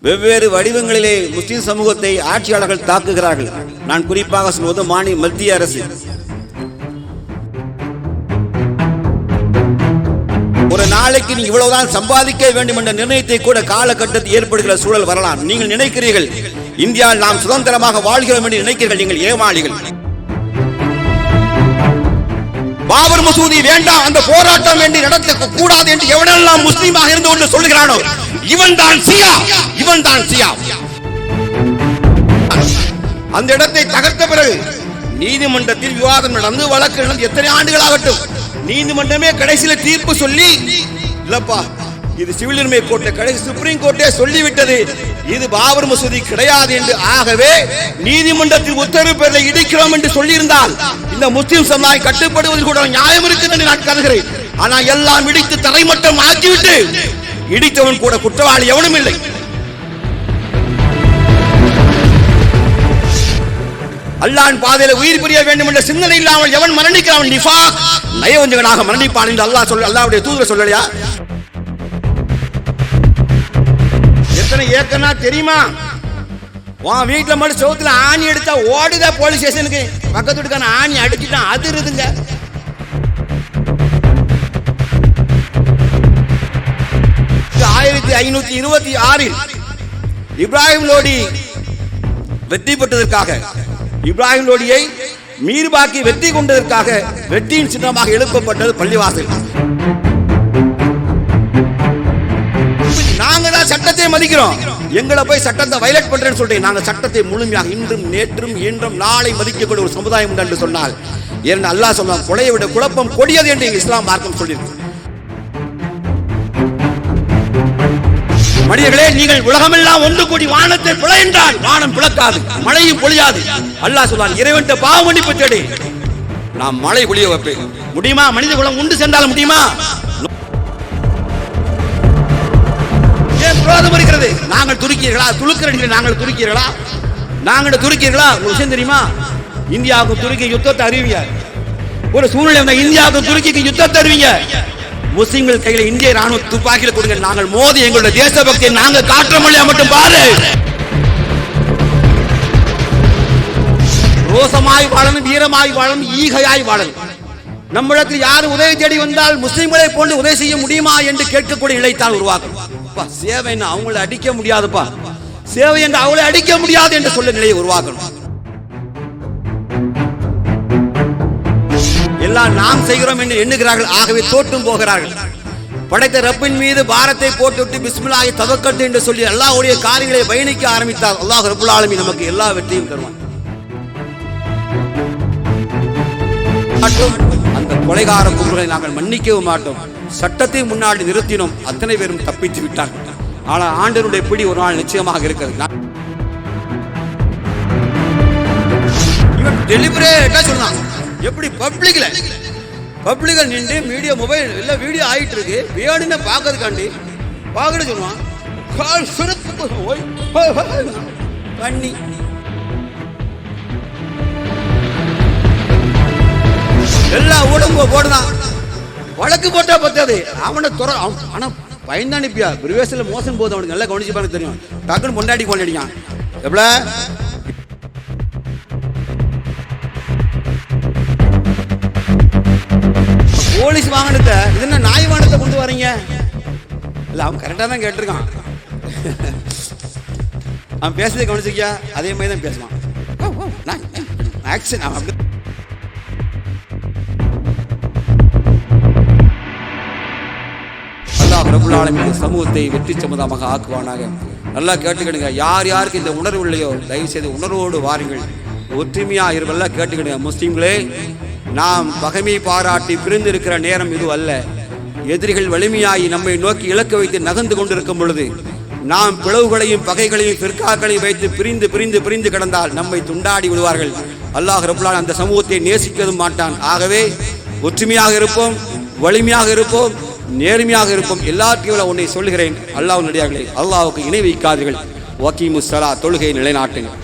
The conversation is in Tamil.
வெவ்வேறு வடிவங்களிலே முஸ்லிம் சமூகத்தை ஆட்சியாளர்கள் தாக்குகிறார்கள். நான் குறிப்பாக சொல்வது மத்திய அரசு. ஒரு நாளைக்கு நீ இவ்வளவுதான் சம்பாதிக்க வேண்டும் என்ற நிர்ணயத்தை கூட காலகட்டத்தில் ஏற்படுகிற சூழல் வரலாம். நீங்கள் நினைக்கிறீர்கள் இந்தியாவில் நாம் சுதந்திரமாக வாழ்கிறோம் என்று நினைக்கிறீர்கள். நீங்கள் ஏமாளிகள். பாபர் மசூதி வேண்டாம், அந்த போராட்டம் வேண்டி நடத்த கூடாது என்று எவனெல்லாம் முஸ்லீமாக இருந்து கொண்டு சொல்கிறானோ இவன் தான் சியா, இவன் தான் சியா. அந்த இடத்தை தகர்த்த பிறகு நீதிமன்றத்தில் விவாதம் நடந்து வழக்கு நடந்து எத்தனை ஆண்டுகள் ஆகட்டும், நீதிமன்றமே கடைசியில தீர்ப்பு சொல்லி இல்லப்பா இது சிவில் உரிமை கோர்ட், கடைசி சுப்ரீம் கோர்ட்டே சொல்லிவிட்டது இது பாபர் மசூதி கிடையாது என்று. ஆகவே நீதிமன்றத்தில் உத்தரவு பெற இடிக்கிறோம் என்று சொல்லியிருந்தால் இந்த முஸ்லிம் சமுதாயம் கட்டுப்படுவதில் கூட நியாயம் இருக்குது என்று நான் கருதுகிறேன். ஆனால் எல்லாம் இடித்து தரைமட்டம் ஆக்கிவிட்டு இடித்தவன் கூட குற்றவாளி எவனும் இல்லை. அல்லாஹ்வின் பாதையில உயிர் பிரிய வேண்டும் என்ற சிந்தனை இல்லாமல் எவன் மரணிக்கிறான் நிஃபாக் நயவஞ்சகனாக மரணிப்பான் என்று அல்லாஹ் சொல்ல, அல்லாஹ்வுடைய தூதர் சொல்லலையா? எத்தனை ஏக்கனா தெரியுமா? உன் வீட்டுல மட்டும் சோத்துல ஆணி எடுத்தா ஓடுதா போலீஸ் ஸ்டேஷனுக்கு, பக்கத்து வீட்டுக்கான ஆணி அடிச்சுட்டான் அது இருக்குங்க. இப்ராஹிம் லோடி வெற்றி பெற்றதற்காக, இப்ராஹிம் லோடியை மீர்பாக்கி வெற்றி கொண்டதற்காக வெற்றியின் சின்னமாக எழுப்பப்பட்டது பள்ளிவாசல். நாங்க தான் சட்டத்தை மதிக்கிறோம், எங்களை போய் சட்டத்தை வயலேட் பண்றேன்னு சொல்றேன். நாங்க சட்டத்தை முழுமையாக இன்றும் நேற்றும் இன்றும் நாளை மதிக்கக்கூடிய ஒரு சமுதாயம் உண்டு என்று சொன்னால் ஏன் அல்லாஹ் சொன்னான், கொலையை விட குழப்பம் கொடியது என்று இஸ்லாம் மார்க்கம் சொல்லியிருக்கு. மனிதர்களே, நீங்கள் உலகமெல்லாம் ஒன்று கூடி வானத்தை பிழை என்றால் வானம் பிளக்காது, மழையும் பொழியாது. அல்லாஹ் சொல்றான், இறைவன்ட்ட பாவ மன்னிப்பு தேடி நாம் மழை பொழிய வைப்பேன். முடியுமா? மனித குலம் உண்டு சென்றால் முடியுமா? ஏன் விரோதம் இருக்கிறது? நாங்கள் துருக்கியர்களா? துளுக்கிற நாங்கள் துருக்கியர்களா? நாங்கள் துருக்கியர்களா? ஒரு விஷயம் தெரியுமா? இந்தியாவுக்கு துருக்கி யுத்தத்தை அறிவிங்க. ஒரு சூழ்நிலை வந்த இந்தியாவுக்கு துருக்கிக்கு யுத்தத்தை அறிவிங்க. முஸ்லிம்கள் கையில இந்திய ராணுவ துப்பாக்கியில கொடுங்க, நாங்கள் மோதி எங்களுடைய தேசபக்தியை நாங்கள் காற்ற மொழியா மட்டும் பாரு. ரோசமாய் வாழணும், வீரமாய் வாழணும், ஈகையாய் வாழணும். நம்மிடத்தில் யாரு உதவி தேடி வந்தால் முஸ்லிம்களை போன்று உதவி செய்ய முடியுமா என்று கேட்கக்கூடிய நிலைத்தான் உருவாக்கும். சேவை அவங்களை அடிக்க முடியாதுப்பா, சேவை என்று அவளை அடிக்க முடியாது என்று சொல்ல நிலையை உருவாக்கணும். எல்லாம் நாம் செய்கிறோம் என்று எண்ணுகிறார்கள், ஆகவே தோற்றும் போகிறார்கள். படைத்த ரப்பின் மீது பாரத்தை போட்டுவிட்டு பிஸ்மில்லாஹி தவக்கல்து என்று சொல்லி அல்லாஹ்வுடைய காரியங்களை பயணிக்க ஆரம்பித்தார். அல்லாஹ் ரப்புல் ஆலமீன் நமக்கு எல்லா வெற்றியும் தருவான். அந்த கொலைகார கும்பலை நாங்கள் மன்னிக்கவும் மாட்டோம். சட்டத்தை முன்னாடி நிறுத்தினோம், அத்தனை பேரும் தப்பித்து விட்டார்கள். ஆனால் ஆண்டவருடைய பிடி ஒரு நாள் நிச்சயமாக இருக்கிறது. இவன் டெலிபரேட்டா சொன்னான். எப்படி பப்ளிக்ல நின்று மீடியா மொபைல் எல்லாம் வீடியோ ஆயிட்டு இருக்கு, வேணும்னு பார்க்கறதுக்காண்டி பார்க்கணும் சொல்லுவான். பண்ணி எல்லா ஊடகம் போடுதான், வழக்கு போட்டா பத்தாது. அவனை ஆனா பயந்து அனுப்பியா பிரவேசில மோசம் போது அவனுக்கு நல்லா கவனிச்சு பாருங்க தெரியும். டக்குன்னு பொண்டாடி கொண்டாடிக்கான். எவ்வளோ போலீஸ் வாகனத்தை இது என்ன நாய் வாகனத்தை கொண்டு வரீங்க? இல்ல அவன் கரெக்டா தான் கேட்டிருக்கான். அவன் பேசுறதை கவனிச்சிக்கியா? அதே மாதிரி தான் பேசுவான். அல்லாஹ் ரப்புல் ஆலமீன் சமூகத்தை வெற்றி சமுதாயமாக ஆக்குவானாக. நல்லா கேட்டுக்கிடுங்க. யார் யாருக்கு இந்த உணர்வு இல்லையோ தயவு செய்து உணர்வோடு வாருங்கள், ஒற்றுமையா இருவெல்லாம் கேட்டுக்கிடுங்க. முஸ்லிம்களே, நாம் பகைமை பாராட்டி பிரிந்து இருக்கிற நேரம் இது அல்ல. எதிரிகள் வலிமையாகி நம்மை நோக்கி இலக்க வைத்து நகர்ந்து கொண்டிருக்கும் பொழுது நாம் பிளவுகளையும் பகைகளையும் பிற்காக்களையும் வைத்து பிரிந்து பிரிந்து பிரிந்து கிடந்தால் நம்மை துண்டாடி விடுவார்கள். அல்லாஹ் ரப்புல் ஆலமீன் அந்த சமூகத்தை நேசிக்கவும் மாட்டான். ஆகவே ஒற்றுமையாக இருப்போம், வலிமையாக இருப்போம், நேர்மையாக இருப்போம். எல்லாத்தையும் உன்னை சொல்லுகிறேன், அல்லாஹ்வின் அடியார்களே, அல்லாஹ்வுக்கு இணை வைக்காதீர்கள். வகீமுஸ் ஸலாத், தொழுகையை நிலைநாட்டுங்கள்.